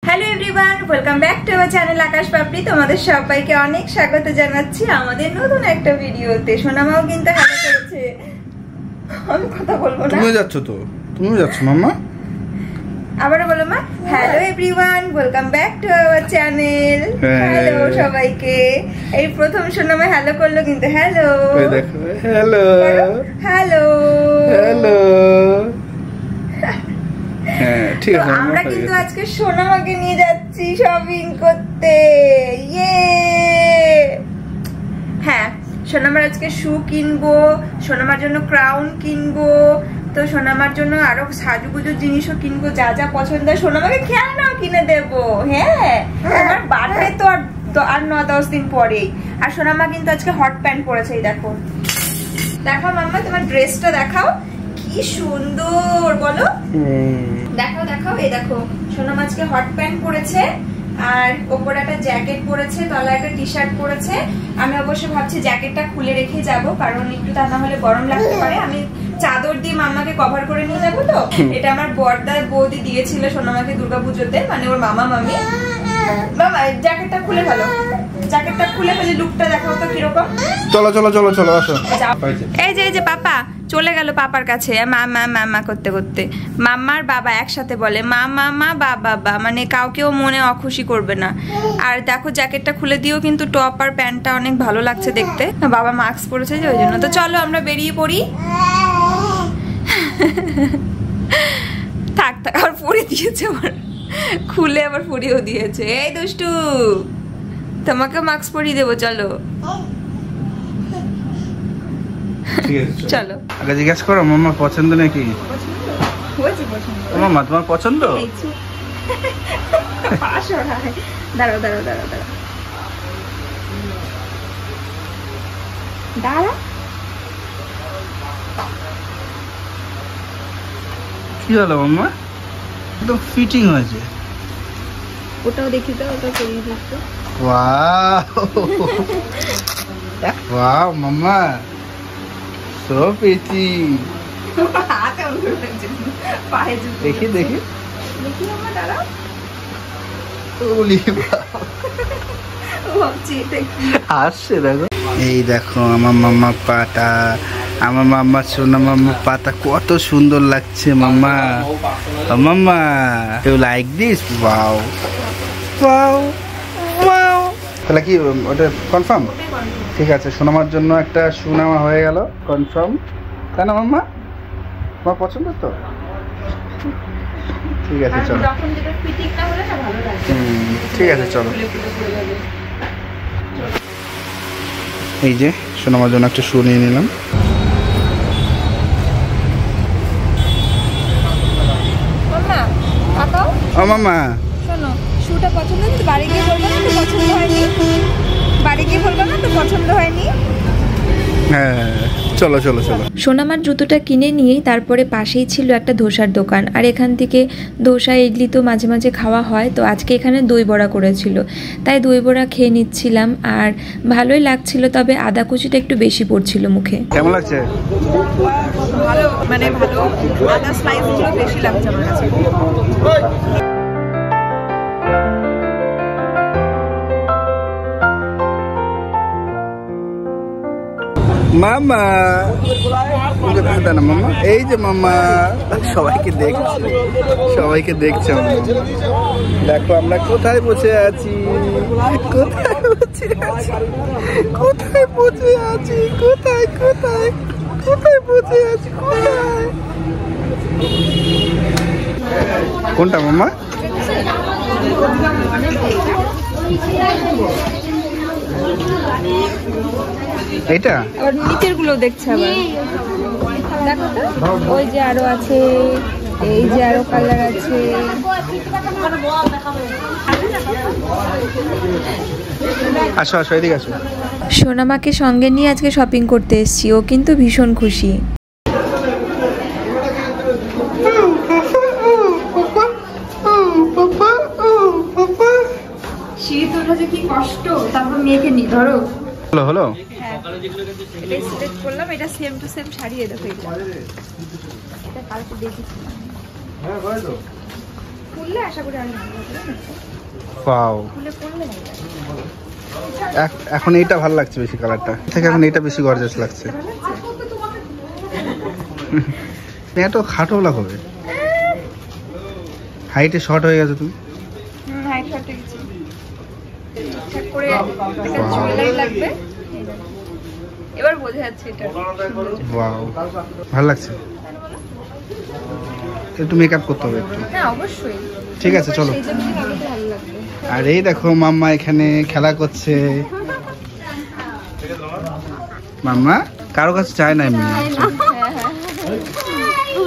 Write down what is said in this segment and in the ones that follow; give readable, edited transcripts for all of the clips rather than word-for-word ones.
Hello everyone, welcome back to our channel Akash Papri. তোমাদের সবাইকে অনেক স্বাগত জানাচ্ছি আমাদের নতুন একটা ভিডিওতে। সোনামাও কিন্তু হ্যালো করেছে। আমি কথা বলবো না, তুমিও যাচ্ছ তো? তুমিও যাচ্ছ মাম্মা? আবারও বলো মা। Hello everyone, welcome back to our channel. Hello সবাইকে। এই প্রথম সোনামা হ্যালো করলো কিন্তু। হ্যালো দেখো, হ্যালো হ্যালো হ্যালো। হ্যাঁ ঠিক আছে। আমরা কিন্তু আজকে সোনামাকে নিয়ে যাচ্ছি শপিং করতে। ইয়ে হ্যাঁ, সোনামার আজকে শু কিনবো, সোনামার জন্য ক্রাউন কিনবো, তো সোনামার জন্য আরো সাজুগুজুর জিনিসও কিনবো। যা যা পছন্দ হয় সোনামাকে খেলনাও কিনে দেবো। হ্যাঁ, আমার বার্থডে তো আর 9-10 দিন পরেই। আর সোনামা কিন্তু আজকে হট প্যান্ট পরেছে। এই দেখো, দেখাও মাম্মা তোমার ড্রেসটা দেখাও, কি সুন্দর বলো। দেখাও দেখাও, এই দেখো সোনাম আজকে হট প্যান্ট পরেছে আর ওপরে একটা জ্যাকেট পরেছে, তলায় একটা টি শার্ট পরেছে। আমি অবশ্য ভাবছি জ্যাকেটটা খুলে রেখে যাব, কারণ একটু তা না হলে গরম লাগতে পারে। আমি চাদর দিয়ে মাম্মাকে কভার করে নিয়ে যাবো। তো এটা আমার বড়দার বৌদি দিয়েছিল সোনামাকে দুর্গাপুজোতে, মানে ওর মামা মামি। মামা জ্যাকেটটা খুলে ফেলো, জ্যাকেটটা খুলে ফেলে লুকটা দেখাও তো কিরকম। চলো চলো চলো চলো আসো। এই যে পাপা চলে গেল পাপার কাছে, মা মা মামা করতে করতে। মাম্মার বাবা একসাথে বলে মা মামা বাবা, মানে কাউকেও মনে অখুশি করবে না। আর দেখো জ্যাকেটটা খুলে দিও, কিন্তু টপ আর প্যান্টটা অনেক ভালো লাগছে দেখতে। বাবা মাস্ক পরেছে যে ওই জন্য। তো চলো আমরা বেরিয়ে পড়ি। থাক থাক, আর পরে দিয়েছে আবার, খুলে আবার পরিয়েও দিয়েছে। এই দুষ্টু, তোমাকে মাস্ক পরিয়ে দেবো, চলো চলো। আগে জিজ্ঞেস করো মাম্মা পছন্দ নাকি? মাম্মা তোমার পছন্দ? দাঁড়াও দাঁড়াও দাঁড়াও দাঁড়াও দাঁড়া। কি হলো মাম্মা? একদম ফিটিং হয়েছে। ওটাও দেখি তো, ওটাও করিয়ে দিচ্ছ। ওয়াও ওয়াও মাম্মা, সো প্রিটি। দেখি দেখি দেখি মাম্মা, দাঁড়াও। আসছে দেখো, এই দেখো আমার মাম্মা পাটা, আমার মাম্মা সোনা মাম্মা পাতা কত সুন্দর লাগছে mamma. Mamma you like this? Wow wow wow. তাহলে কি ওটা কনফার্ম? ঠিক আছে, সোনামার জন্য একটা শু নেওয়া হয়ে গেল, কনফার্ম, তাই না মাম্মা? তোমার পছন্দ তো? ঠিক আছে চলো। ঠিক আছে চলো। এই যে সোনামার জন্য একটা শু নিয়ে নিলাম। ও মাম্মা শোনো, শুটা পছন্দ হয়েছে? বাড়ি গিয়ে বলবো না তো পছন্দ হয়নি? বাড়ি গিয়ে বলবো না তো পছন্দ হয়নি? হ্যাঁ চলো চলো চলো। সোনামার জুতোটা কিনে নিয়েই তারপরে পাশেই ছিল একটা ধোসার দোকান, আর এখান থেকে ধোসা ইডলি তো মাঝে মাঝে খাওয়া হয়। তো আজকে এখানে দই বড়া করেছিল, তাই দই বড়া খেয়ে নিচ্ছিলাম, আর ভালোই লাগছিল, তবে আদা কুচিটা একটু বেশি পড়ছিল মুখে। কেমন লাগছে? ভালো, মানে ভালো, আদা স্লাইসগুলো বেশি লাগছে আমার কাছে। মামা না মামা, এই যে মামা সবাইকে দেখছে, সবাইকে দেখছে মামা। দেখো আমরা কোথায় বসে আছি, কোথায় বসে আছি, কোথায় বসে আছি, কোথায় কোথায় কোথায় বসে আছি, কোথায়? কোনটা মামা? এইটা আবার নিচের গুলো দেখছে আবার, দেখো তো, ওই যে আরো আছে, এই যে আরো কালার আছে। আসো আসো এদিকে আসো। সোনামাকে সঙ্গে নিয়ে আজকে শপিং করতে এসেছি, ও কিন্তু ভীষণ খুশি। সিঁড়ি তোলা যে কি কষ্ট, তারপর মেয়েকে নি ধরো। হলো হলো। হ্যাঁ, এটাই সিলেক্ট করলাম, এটা সেম টু সেম শাড়ি। দেখো এটা কালকে দেখেছিলাম, খুললে আশা করি আমি ভালো হবে। ওয়াও, এখন এইটা ভালো লাগছে বেশি, কালারটা থেকে এখন এইটা বেশি গর্জাস লাগছে। এত খাটো লাগবে, হাইটে শর্ট হয়ে গেছে তুমি। হাইট শর্ট হয়ে গেছে, ঠিকঠাক করে একটা জুয়েলারি লাগবে। এবার বোঝা যাচ্ছে এটা। ওয়াও, ভালো লাগছে। একটু মেকআপ করতে হবে একটু। না অবশ্যই, ঠিক আছে চলো। সেই জন্য ভালো লাগবে। আর এই দেখো মাম্মা এখানে খেলা করছে। মাম্মা কারো কাছে চায় না এমনি।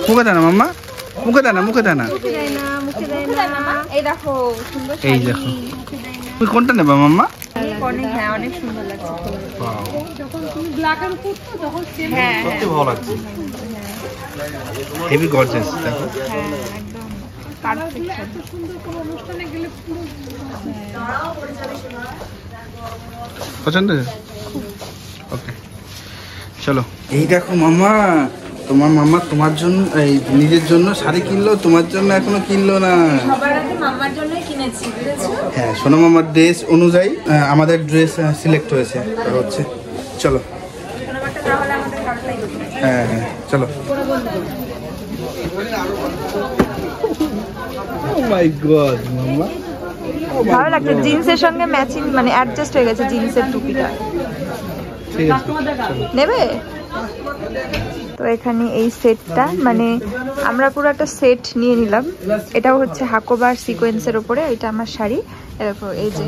মুখে দেয় না মাম্মা, মুখে দেয় না, মুখে দেয় না। এই দেখো সুন্দর, এই দেখো তুমি কোনটা নেবা মাম্মা? হ্যাঁ অনেক সুন্দর লাগছে। হ্যাঁ সত্যি ভালো লাগছে, হেভি গর্জিয়াস। দেখো পছন্দ? ওকে চলো। এই দেখো মাম্মা, তোমার মাম্মা তোমার জন্য এই নিজের জন্য শাড়ি কিনলো, তোমার জন্য এখনো কিনলো না। সবার আগে মাম্মার জন্যই কিনেছি, বুঝেছো? হ্যাঁ সোনা মামার ড্রেস অনুযায়ী আমাদের ড্রেস সিলেক্ট হয়েছে হচ্ছে। চলো হ্যাঁ হ্যাঁ চলো। Oh my God, মাম্মা ভালো লাগছে, জিন্সের সঙ্গে ম্যাচিং, মানে অ্যাডজাস্ট হয়ে গেছে জিন্সের টুপিটা। ঠিক আছে নেবে তো এখানে এই সেটটা, মানে আমরা পুরো একটা সেট নিয়ে নিলাম। এটাও হচ্ছে হাকোবার সিকোয়েন্সের উপরে, এটা আমার শাড়ি। এরকম এই যে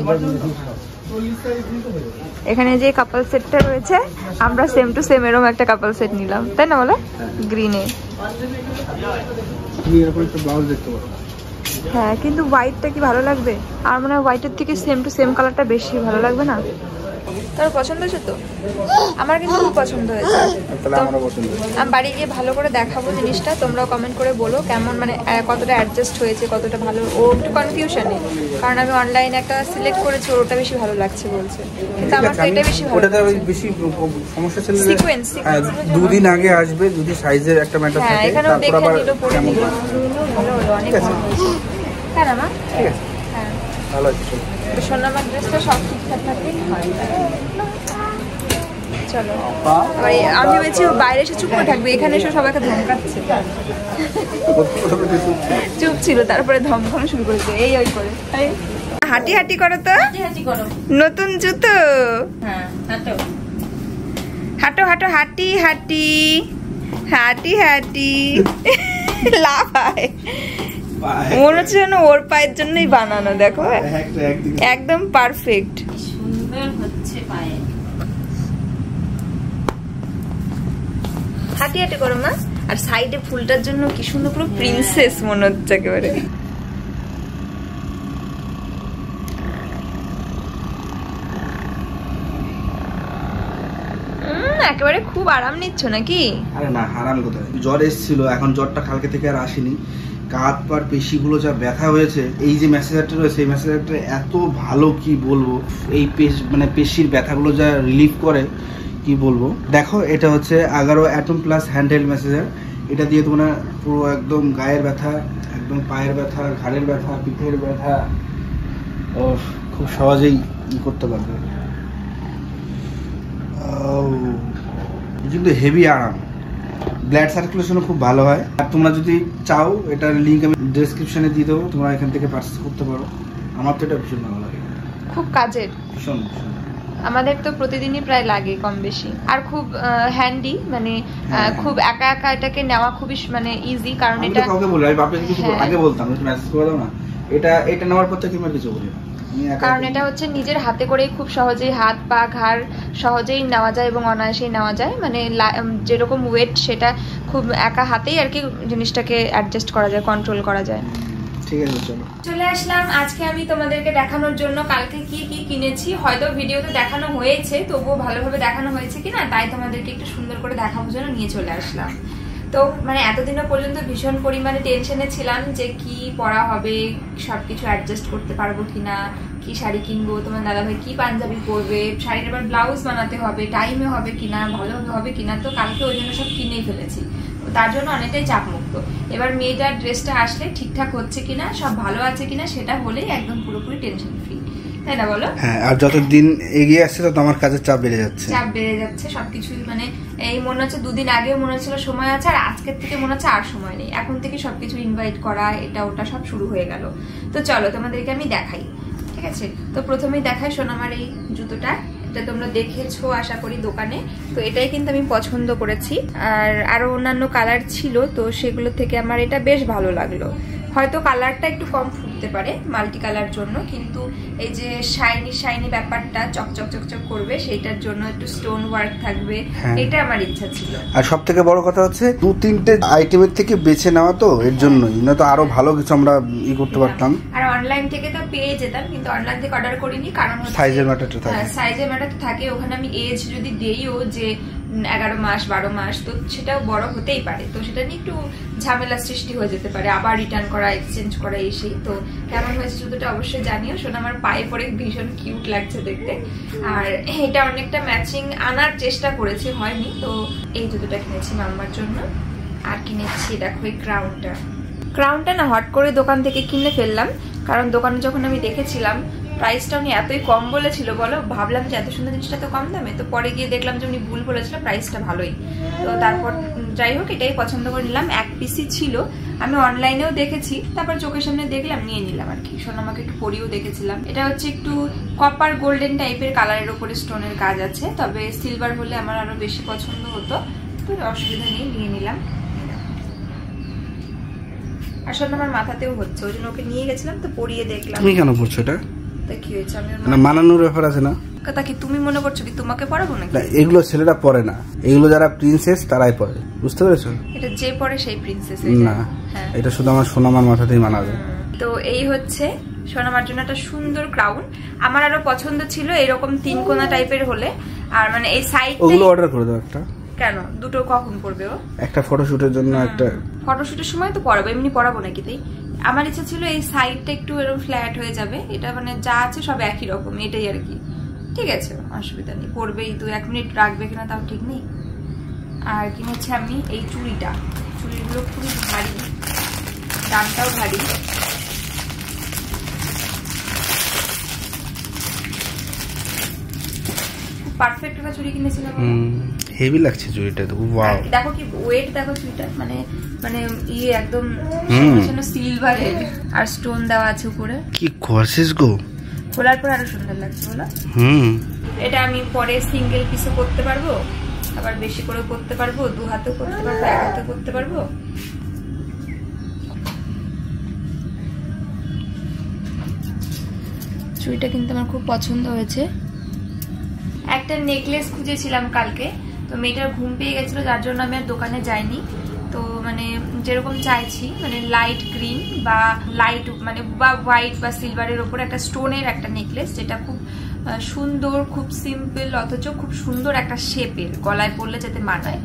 এখানে যে কাপল সেটটা রয়েছে, আমরা সেম টু সেম এরকম একটা কাপল সেট নিলাম, তাই না বলো? গ্রিনে। তুমি এরকম একটা ব্লাউজ দেখতে পারো। হ্যাঁ কিন্তু হোয়াইটটা কি ভালো লাগবে? আর মনে হয় হোয়াইটের থেকে সেম টু সেম কালারটা বেশি ভালো লাগবে না? তোর পছন্দ হয়েছে তো? আমার কিন্তু খুব পছন্দ হয়েছে। আমি বাড়ি গিয়ে ভালো করে দেখাবো জিনিসটা, তোমরাও কমেন্ট করে বলো কেমন, মানে কতটা অ্যাডজাস্ট হয়েছে, কতটা ভালো। ও একটু কনফিউশনে, কারণ আমি অনলাইনে একটা সিলেক্ট করেছি, ওটা বেশি ভালো লাগছে বলছে, কিন্তু আমার তো এটা বেশি ভালো লাগছে। ওটাতে বেশি সমস্যা ছিল সিকোয়েন্স, দুদিন আগে আসবে, যদি সাইজের একটা ম্যাটার থাকে। হ্যাঁ এখানেও দেখে নিল, পরে নিল, ভালো হলো, অনেক ভালো হয়েছে। হ্যাঁ না মা? ঠিক আছে হ্যাঁ ভালো আছে। সোনামার ড্রেসটা সব ঠিকঠাক থাকলেই হয়। চলো আমি ভেবেছি ও বাইরে এসে চুপ করে থাকবে, এখানে এসে সবাইকে ধমকাচ্ছে। চুপ ছিল, তারপরে ধমকানো শুরু করেছে এই ওই করে। হাঁটি হাঁটি করো তো, নতুন জুতো। হাঁটো হাঁটো, হাঁটি হাঁটি, হাঁটি হাঁটি। লাভ হয়, মনে হচ্ছে যেন ওর পায়ের জন্যই বানানো। দেখো একদম পারফেক্ট, সুন্দর হচ্ছে পায়ে। হাঁটি হাঁটি করো মা। আর সাইডে ফুলটার জন্য কি সুন্দর, পুরো প্রিন্সেস মনে হচ্ছে একেবারে। একেবারে খুব আরাম নিচ্ছ নাকি? আরে না আরাম কোথায়, জ্বর এসেছিল, এখন জ্বরটা কালকে থেকে আর আসেনি। কাঁধ পার পেশিগুলো যা ব্যথা হয়েছে, এই যে ম্যাসেজারটা রয়েছে এই ম্যাসেজারটা এত ভালো কি বলবো। এই মানে পেশির ব্যথাগুলো যা রিলিফ করে কি বলবো। দেখো এটা হচ্ছে 11 অ্যাটম প্লাস হ্যান্ডহেল্ড ম্যাসেজার। এটা দিয়ে তোমরা পুরো একদম গায়ের ব্যথা, একদম পায়ের ব্যথা, ঘাড়ের ব্যথা, পিঠের ব্যথা খুব সহজেই করতে পারবে। কিন্তু হেভি আরাম, ব্লাড সার্কুলেশনও খুব ভালো হয়। আর তোমরা যদি চাও এটার লিঙ্ক আমি ডেসক্রিপশনে দিয়ে দেবো, তোমরা এখান থেকে পারচেস করতে পারো। আমার তো এটা ভীষণ ভালো লাগে, খুব কাজের। ভীষণ আমাদের তো প্রতিদিনই প্রায় লাগে কম বেশি, আর খুব হ্যান্ডি, মানে খুব একা একা এটাকে নেওয়া খুবই মানে ইজি, কারণ এটা কাউকে বলি আমি বাপকে কিছু আগে বলতাম একটু মেসেজ করে দাও না, এটা নেওয়ার পর থেকে আমি কিছু বলি না, কারণ এটা হচ্ছে নিজের হাতে করেই খুব সহজেই হাত পা ঘাড় সহজেই নেওয়া যায় এবং অনায়াসেই নেওয়া যায়। মানে যেরকম ওয়েট সেটা খুব একা হাতেই আর কি জিনিসটাকে অ্যাডজাস্ট করা যায়, কন্ট্রোল করা যায়। ঠিক আছে চলো চলে আসলাম আজকে আমি তোমাদেরকে দেখানোর জন্য কালকে কি কি কিনেছি। হয়তো ভিডিওতে দেখানো হয়েছে, তবুও ভালোভাবে দেখানো হয়েছে কিনা তাই তোমাদেরকে একটু সুন্দর করে দেখানোর জন্য নিয়ে চলে আসলাম। তো মানে এতদিনও পর্যন্ত ভীষণ পরিমাণে টেনশনে ছিলাম যে কি পরা হবে, সবকিছু অ্যাডজাস্ট করতে পারবো কিনা, কি শাড়ি কিনবো, তোমার দাদাভাই কি পাঞ্জাবি পরবে, শাড়ির আবার ব্লাউজ বানাতে হবে, টাইমে হবে কিনা, ভালোভাবে হবে কিনা। তো কালকে ওই জন্য সব কিনেই ফেলেছি, তার জন্য অনেকটাই চাপমুক্ত। এবার মেয়েটার ড্রেসটা আসলে ঠিকঠাক হচ্ছে কিনা, সব ভালো আছে কিনা, সেটা হলেই একদম পুরোপুরি টেনশন ফ্রি, তাই না বলো? হ্যাঁ, আর যত দিন এগিয়ে আসছে তত আমার কাজের চাপ বেড়ে যাচ্ছে, সবকিছুই মানে এই মনে হচ্ছে 2 দিন আগেও মনে হচ্ছিল সময় আছে, আর আজকের থেকে মনে হচ্ছে আর সময় নেই। এখন থেকে সবকিছু ইনভাইট করা, এটা ওটা সব শুরু হয়ে গেল। তো চলো তোমাদেরকে আমি দেখাই, ঠিক আছে? তো প্রথমেই দেখাই সোনামার এই জুতোটা, এটা তোমরা দেখেছো আশা করি দোকানে। তো এটাই কিন্তু আমি পছন্দ করেছি, আর আরো অন্যান্য কালার ছিল, তো সেগুলো থেকে আমার এটা বেশ ভালো লাগলো। হয়তো কালারটা একটু কম ফুটতে পারে মাল্টি কালার জন্য, কিন্তু এই যে শাইনি ব্যাপারটা, চকচক চকচক করবে, সেটার জন্য একটু স্টোন ওয়ার্ক থাকবে, এটা আমার ইচ্ছা ছিল। আর সব থেকে বড় কথা হচ্ছে 2-3টে আইটেমের থেকে বেছে নেওয়া, তো এর জন্যই, না তো আরো ভালো কিছু আমরা করতে পারতাম। আর অনলাইন থেকে তো পেয়ে যেতাম, কিন্তু অনলাইন থেকে অর্ডার করিনি, কারণ সাইজের ম্যাটারটা থাকে। সাইজের ম্যাটার থাকে, ওখানে আমি এজ যদি দেইও যে 11 মাস 12 মাস, তো সেটাও বড় হতেই পারে, তো সেটা নিয়ে একটু ঝামেলা সৃষ্টি হয়ে যেতে পারে, আবার রিটার্ন করা, এক্সচেঞ্জ করা, এসেই। তো কেমন হয়েছে জুতোটা অবশ্যই জানিও। শোনো, আমার পায়ে পরে ভীষণ কিউট লাগছে দেখতে, আর এটা অনেকটা ম্যাচিং আনার চেষ্টা করেছি, হয়নি। তো এই জুতোটা কিনেছি মাম্মার জন্য, আর কিনেছি দেখো এই ক্রাউনটা না হট করে দোকান থেকে কিনে ফেললাম, কারণ দোকানে যখন আমি দেখেছিলাম প্রাইসটা উনি এতই কম বলেছিল, বলো, ভাবলাম যে এত সুন্দর জিনিসটা তো কম দামে, তো পরে গিয়ে দেখলাম যে উনি ভুল বলেছিল, প্রাইসটা ভালোই। তো তারপর যাই হোক এটাই পছন্দ করে নিলাম, 1 পিসই ছিল, আমি অনলাইনেও দেখেছি, তারপর চোখের সামনে দেখলাম, নিয়ে নিলাম আর কি। শোনো, আমাকে একটু পরিয়েও দেখেছিলাম, এটা হচ্ছে একটু কপার গোল্ডেন টাইপের কালারের উপরে স্টোনের কাজ আছে, তবে সিলভার হলে আমার আরো বেশি পছন্দ হতো, তো অসুবিধা নেই, নিয়ে নিলাম। আসলে আমার মাথাতেও হচ্ছে, ওই জন্য ওকে নিয়ে গেছিলাম, তো পরিয়ে দেখলাম। তুমি কেন পড়ছো এটা? কি হয়েছে, আমি মানানোর ব্যাপার আছে না? কথা কি তুমি মনে করছো কি তোমাকে পড়াবো নাকি? এগুলো ছেলেরা পরে না, এগুলো যারা প্রিন্সেস তারাই পরে, বুঝতে পেরেছো? এটা যে পরে সেই প্রিন্সেস না, এটা শুধু আমার সোনামার মাথাতেই মানাবে। তো এই হচ্ছে সোনামার জন্য একটা সুন্দর ক্রাউন। আমার আরো পছন্দ ছিল এরকম 3 কোনা টাইপের হলে, আর মানে এই সাইড ওগুলো অর্ডার করে দাও একটা। কেন, দুটো কখন পড়বে ও? একটা ফটোশুটের জন্য, একটা ফটোশুটের সময় তো পড়াবো, এমনি পড়াবো নাকি? তাই আমার ইচ্ছা ছিল এই সাইডটা একটু এরকম ফ্ল্যাট হয়ে যাবে, এটা মানে যা আছে সব একই রকম, এটাই আর কি। ঠিক আছে, অসুবিধা নেই, পড়বেই, 2-1 মিনিট রাখবে কিনা তাও ঠিক নেই। আর কিনেছি আমি এই চুড়িগুলো খুবই ভারী, দামটাও ভারী। পারফেক্ট একটা চুড়ি কিনেছিলাম, হেভি লাগছে চুড়িটা, তো ওয়াও। দেখো কি ওয়েট, দেখো চুড়িটা, মানে মানে ইয়ে একদম সিলভারের, আর স্টোন দেওয়া আছে উপরে, কি গর্জিয়াস গো। খোলার পর আরো সুন্দর লাগছে বলো। এটা আমি পরে সিঙ্গেল পিসও করতে পারবো, আবার বেশি করে করতে পারবো, 2 হাতেও করতে পারবো, 1 হাতে করতে পারবো। চুড়িটা কিন্তু আমার খুব পছন্দ হয়েছে। একটা নেকলেস খুঁজেছিলাম কালকে, তো মেয়েটার ঘুম পেয়ে গেছিল, যার জন্য আমি আর দোকানে যাইনি। তো মানে যেরকম চাইছি, মানে লাইট গ্রিন বা লাইট মানে বা হোয়াইট বা সিলভারের ওপরে একটা স্টোনের একটা নেকলেস, যেটা খুব সুন্দর, খুব সিম্পল, অথচ খুব সুন্দর একটা শেপের, গলায় পরলে যাতে মানায়,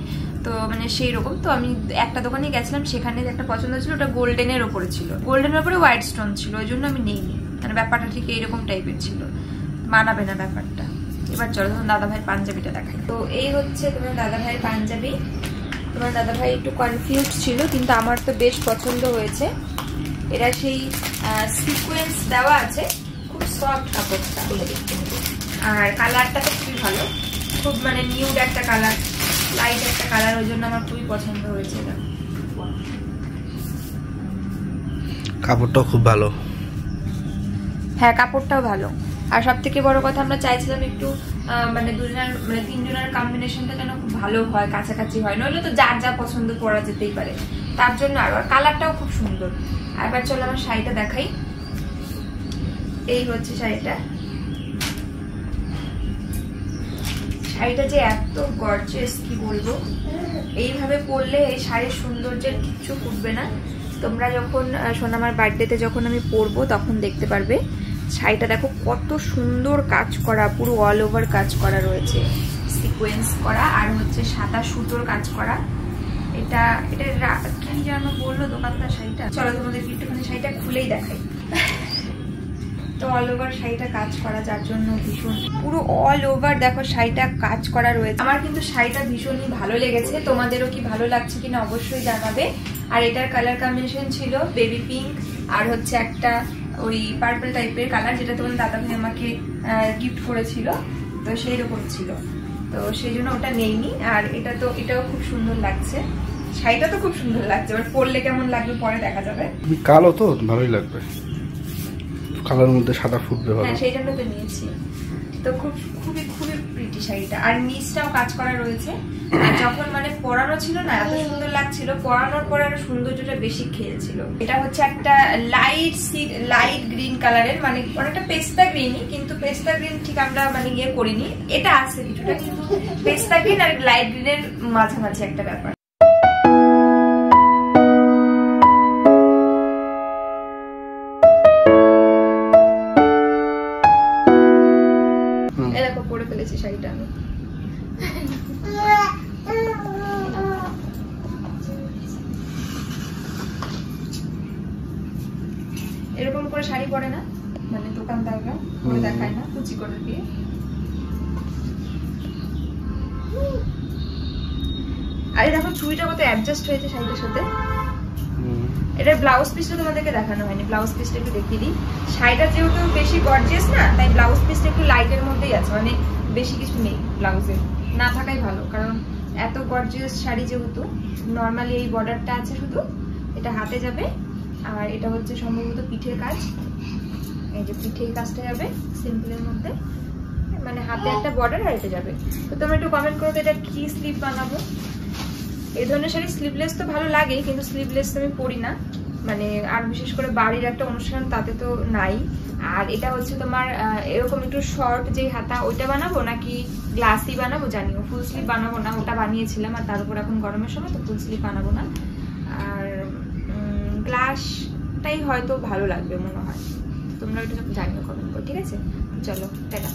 তো মানে সেই রকম। তো আমি একটা দোকানে গেছিলাম, সেখানে একটা পছন্দ ছিল, ওটা গোল্ডেনের ওপরে ছিল, গোল্ডেনের ওপরে হোয়াইট স্টোন ছিল, ওই জন্য আমি নেইনি, মানে ব্যাপারটা ঠিক এইরকম টাইপের ছিল, মানাবে না ব্যাপারটা। এবার চলো তোমার দাদাভাইয়ের পাঞ্জাবিটা দেখাই। তো এই হচ্ছে তোমার দাদাভাইয়ের পাঞ্জাবি। তোমার দাদাভাই একটু কনফিউজ ছিল, কিন্তু আমার তো বেশ পছন্দ হয়েছে। এরা সেই সিকোয়েন্স দেওয়া আছে, খুব সফট কাপড়টা, আর কালারটা তো খুবই ভালো, খুব মানে নিউড একটা কালার, লাইট একটা কালার, ওই জন্য আমার খুবই পছন্দ হয়েছে এটা। কাপড়টাও খুব ভালো, হ্যাঁ কাপড়টাও ভালো, আর সব থেকে বড় কথা আমরা চাইছিলাম একটু মানে 3 জনের কম্বিনেশনটা যেন খুব ভালো হয়, কাছাকাছি হয়, নইলে তো যার যা পছন্দ করা যেতেই পারে, তার জন্য। আর কালারটাও খুব সুন্দর। এবার চলো আমার শাড়িটা দেখাই। এই হচ্ছে শাড়িটা, শাড়িটা যে এত গর্জিয়াস কি বলবো, এইভাবে পরলে এই শাড়ির সৌন্দর্যের কিচ্ছু ফুটবে না। তোমরা যখন সোনামার বার্থডেতে যখন আমি পরবো তখন দেখতে পারবে। শাড়িটা দেখো কত সুন্দর কাজ করা, পুরো অল ওভার কাজ করা রয়েছে, সিকোয়েন্স করা, আর হচ্ছে সাদা সুতোর কাজ করা। এটা কি যেন বললো দোকানদার শাড়িটা, চলো তোমাদের একটুখানি শাড়িটা খুলেই দেখাই। তো অল ওভার শাড়িটা কাজ করা, যার জন্য ভীষণ পুরো অল ওভার দেখো শাড়িটা কাজ করা রয়েছে। আমার কিন্তু শাড়িটা ভীষণই ভালো লেগেছে, তোমাদেরও কি ভালো লাগছে কিনা অবশ্যই জানাবে। আর এটার কালার কম্বিনেশন ছিল বেবি পিঙ্ক আর হচ্ছে একটা ওই পার্পল টাইপের কালার, যেটা তোমার দাদা ভাই আমাকে গিফট করেছিল, তো সেই রকম ছিল, তো সেই জন্য ওটা নেইনি। আর এটাও খুব সুন্দর লাগছে, শাড়িটা তো খুব সুন্দর লাগছে, এবার পরলে কেমন লাগবে পরে দেখা যাবে। কালো তো ভালোই লাগবে, কালোর মধ্যে সাদা ফুটবে ভালো। হ্যাঁ সেই জন্য তো নিয়েছি। তো খুবই প্রিটি শাড়িটা, আর নিচটাও কাজ করা রয়েছে। আর যখন মানে পরানো ছিল না এত সুন্দর লাগছিল, পরানোর পরে আরো সৌন্দর্যটা বেশি খেলছিল। এটা হচ্ছে একটা লাইট গ্রিন কালারের, মানে অনেকটা পেস্তা গ্রিনই, কিন্তু পেস্তা গ্রিন ঠিক আমরা মানে ইয়ে করিনি, এটা আছে কিছুটা, কিন্তু পেস্তা গ্রিন আর লাইট গ্রিনের মাঝামাঝি একটা ব্যাপার। এরকম পরে ফেলেছি শাড়িটা আমি। এরকম করে শাড়ি পরে না, মানে দোকানদাররা করে দেখায় না কুচি করে দিয়ে। আর দেখো চুড়িটা কত অ্যাডজাস্ট হয়েছে শাড়িটার সাথে। এটার ব্লাউজ পিসটা তোমাদেরকে দেখানো হয়নি, ব্লাউজ পিসটা একটু দেখিয়ে দিই। শাড়িটা যেহেতু বেশি গর্জিয়াস না, তাই ব্লাউজ পিসটা একটু লাইটের মধ্যেই আছে, মানে বেশি কিছু নেই ব্লাউজে, না থাকাই ভালো, কারণ এত গর্জিয়াস শাড়ি যেহেতু। নর্মালি এই বর্ডারটা আছে শুধু, এটা হাতে যাবে, আর এটা হচ্ছে সম্ভবত পিঠের কাজ, এই যে পিঠের কাজটা যাবে সিম্পলের মধ্যে, মানে হাতে একটা বর্ডার আর এটা যাবে। তো তোমরা একটু কমেন্ট করো তো এটা কি স্লিভ বানাবো। এই ধরনের শাড়ি স্লিভলেস তো ভালো লাগে, কিন্তু স্লিভলেস আমি পরি না, মানে আর বিশেষ করে বাড়ির একটা অনুষ্ঠান তাতে তো নাই। আর এটা হচ্ছে তোমার এরকম একটু শর্ট যে হাতা, ওইটা বানাবো নাকি গ্লাসি বানাবো জানিও। ফুল স্লিভ বানাবো না, ওটা বানিয়েছিলাম, আর তার উপর এখন গরমের সময় তো ফুল স্লিভ বানাবো না। আর গ্লাসটাই হয়তো ভালো লাগবে মনে হয়, তোমরা এটা জানিও কমেন্ট করো, ঠিক আছে? চলো টাটা।